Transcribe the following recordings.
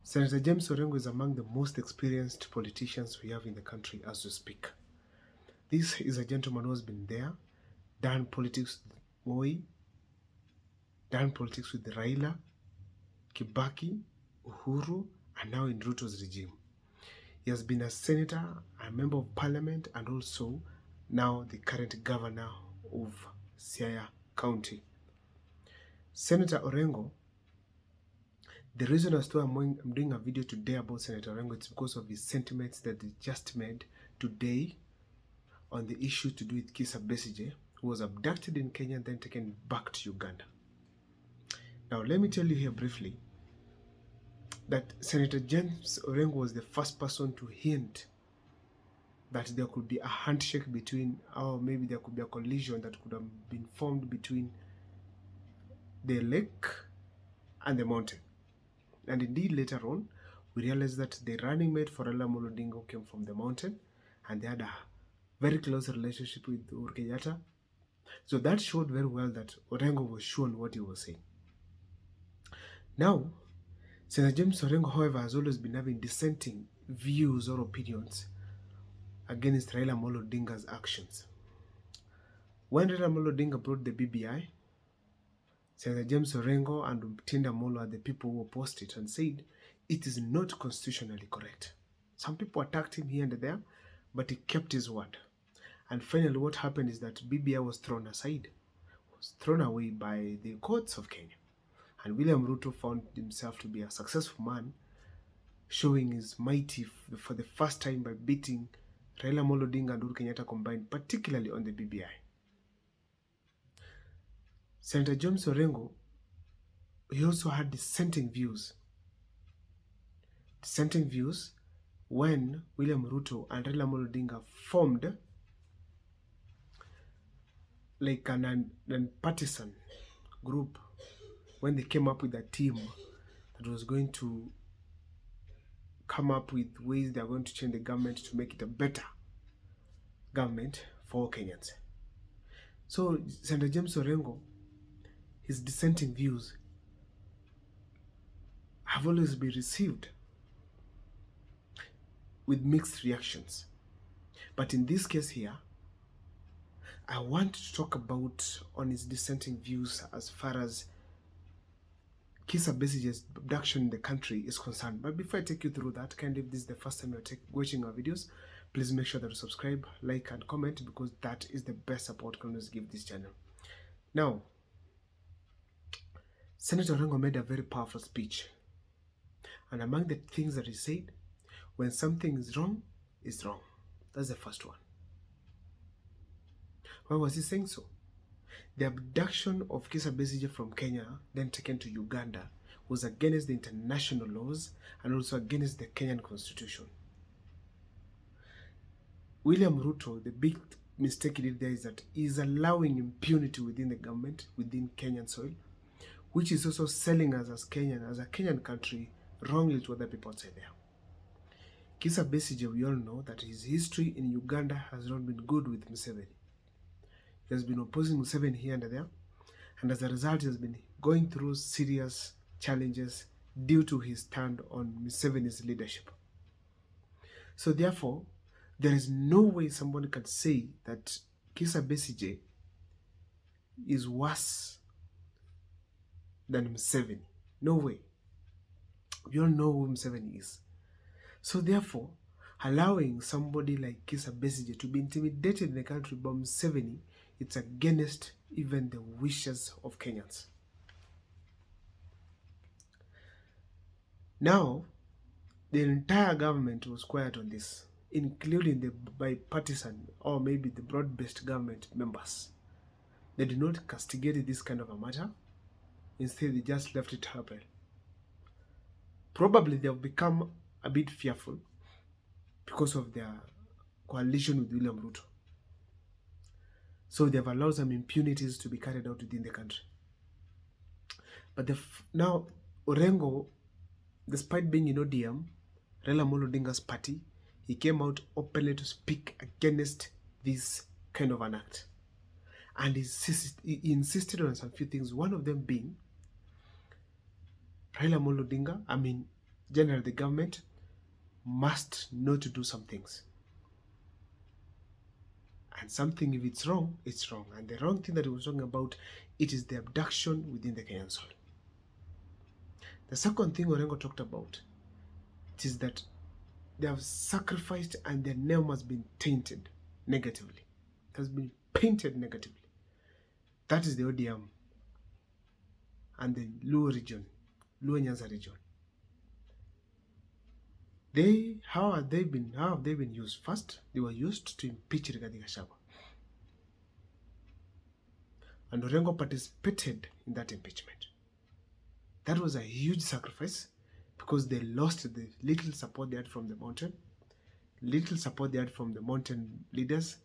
Senator James Orengo is among the most experienced politicians we have in the country as we speak. This is a gentleman who has been there, done politics with Moi, done politics with Raila, Kibaki, Uhuru, and now in Ruto's regime. He has been a senator, a member of parliament, and also now the current governor of Siaya County. Senator Orengo, the reason as to I'm doing a video today about Senator Orengo is because of his sentiments that he just made today on the issue to do with Kizza Besigye, who was abducted in Kenya and then taken back to Uganda. Now, let me tell you here briefly that Senator James Orengo was the first person to hint that there could be a handshake between, or maybe there could be a collision that could have been formed between the lake and the mountain. And indeed, later on, we realized that the running mate for Raila Amolo Odinga came from the mountain, and they had a very close relationship with Uhuru Kenyatta. So that showed very well that Orengo was sure on what he was saying. Now, Senator James Orengo, however, has always been having dissenting views or opinions against Raila Amolo Odinga's actions. When Raila Amolo Odinga brought the BBI, Senator James Orengo and Tinda Molo are the people who opposed it and said it is not constitutionally correct. Some people attacked him here and there, but he kept his word. And finally, what happened is that BBI was thrown aside, was thrown away by the courts of Kenya. And William Ruto found himself to be a successful man, showing his mighty for the first time by beating Raila Amolo Odinga and Uhuru Kenyatta combined, particularly on the BBI. Senator James Orengo, he also had dissenting views. Dissenting views when William Ruto and Raila Amolo Odinga formed like an partisan group, when they came up with a team that was going to come up with ways they are going to change the government to make it a better government for Kenyans. So Senator James Orengo, his dissenting views have always been received with mixed reactions. But in this case here, I want to talk about on his dissenting views as far as Kizza Besigye's abduction in the country is concerned. But before I take you through that, kindly, if this is the first time you're watching our videos, please make sure that you subscribe, like, and comment, because that is the best support you can always give this channel. Now, Senator Orengo made a very powerful speech. And among the things that he said, when something is wrong, it's wrong. That's the first one. Why was he saying so? The abduction of Kizza Besigye from Kenya, then taken to Uganda, was against the international laws and also against the Kenyan constitution. William Ruto, the big mistake he did there is that he's allowing impunity within the government, within Kenyan soil, which is also selling us as Kenyan, as a Kenyan country, wrongly to other people outside there. Kizza Besigye, we all know that his history in Uganda has not been good with Museveni. He has been opposing Museveni here and there, and as a result, he has been going through serious challenges due to his stand on Museveni's leadership. So therefore, there is no way somebody can say that Kizza Besigye is worse than Museveni. No way. We all know who Museveni is. So therefore, allowing somebody like Kizza Besigye to be intimidated in the country by Museveni, it's against even the wishes of Kenyans. Now, the entire government was quiet on this, including the bipartisan or maybe the broad-based government members. They did not castigate this kind of a matter. Instead, they just left it happen. Probably they have become a bit fearful because of their coalition with William Ruto. So they have allowed some impunities to be carried out within the country. But now, Orengo, despite being in ODM, Raila Amolo Odinga's party, he came out openly to speak against this kind of an act. And he insisted on some few things, one of them being Raila Amolo Odinga, generally the government must know to do some things. And something, if it's wrong, it's wrong. And the wrong thing that he was talking about, it is the abduction within the Kenyan soil. The second thing Orengo talked about, it is that they have sacrificed and their name has been tainted negatively. It has been painted negatively. That is the ODM and the Luo region, Luo Nyanza region. How have they been used? First, they were used to impeach Rigathi Gachagua. And Orengo participated in that impeachment. That was a huge sacrifice because they lost the little support they had from the mountain, little support they had from the mountain leaders,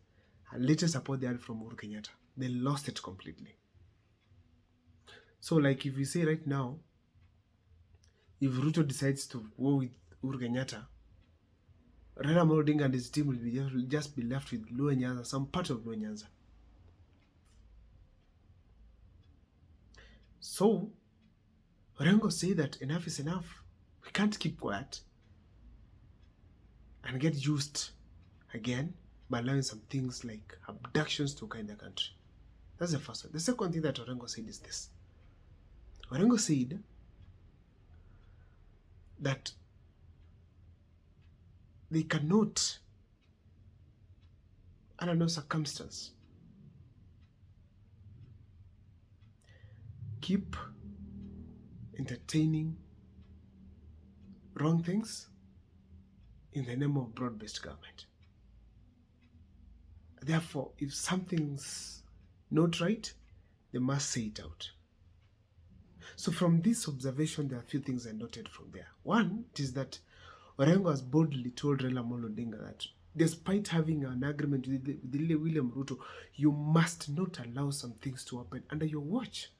and little support they had from Uhuru Kenyatta. They lost it completely. So like if we say right now, if Ruto decides to go with Uhuru Kenyatta, Raila Amolo Odinga and his team will just be left with Luo Nyanza, some part of Luo Nyanza. So Orengo say that enough is enough. We can't keep quiet and get used again by allowing some things like abductions to occur in the country. That's the first one. The second thing that Orengo said is this. Orengo said that they cannot, under no circumstance, keep entertaining wrong things in the name of broad-based government. Therefore, if something's not right, they must say it out. So from this observation, there are a few things I noted from there. One is that Orengo has boldly told Raila Amolo Odinga that despite having an agreement with William Ruto, you must not allow some things to happen under your watch.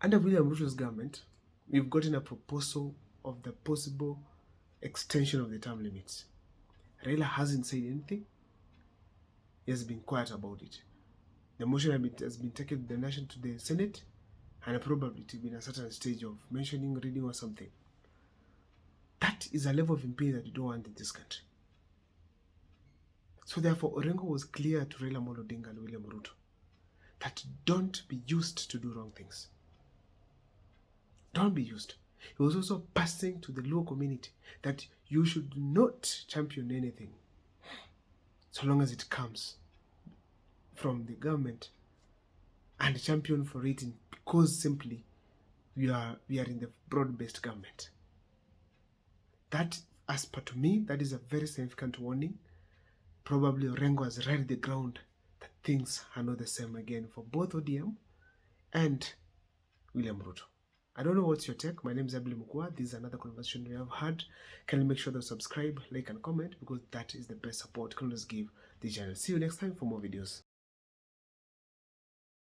Under William Ruto's government, we've gotten a proposal of the possible extension of the term limits. Raila hasn't said anything. He has been quiet about it. The motion has been taken to the Senate, and probably it will be in a certain stage of mentioning, reading, or something. That is a level of impunity that you don't want in this country. So therefore, Orengo was clear to Raila Amolo Odinga and William Ruto that don't be used to do wrong things. Don't be used. He was also passing to the Luo community that you should not champion anything so long as it comes from the government and champion for it because simply we are in the broad-based government. That, as per to me, that is a very significant warning. Probably Orengo has read the ground that things are not the same again for both ODM and William Ruto. I don't know what's your take. My name is Abdul Mukwa. This is another conversation we have had. Can you make sure to subscribe, like, and comment because that is the best support you can always give the channel. See you next time for more videos.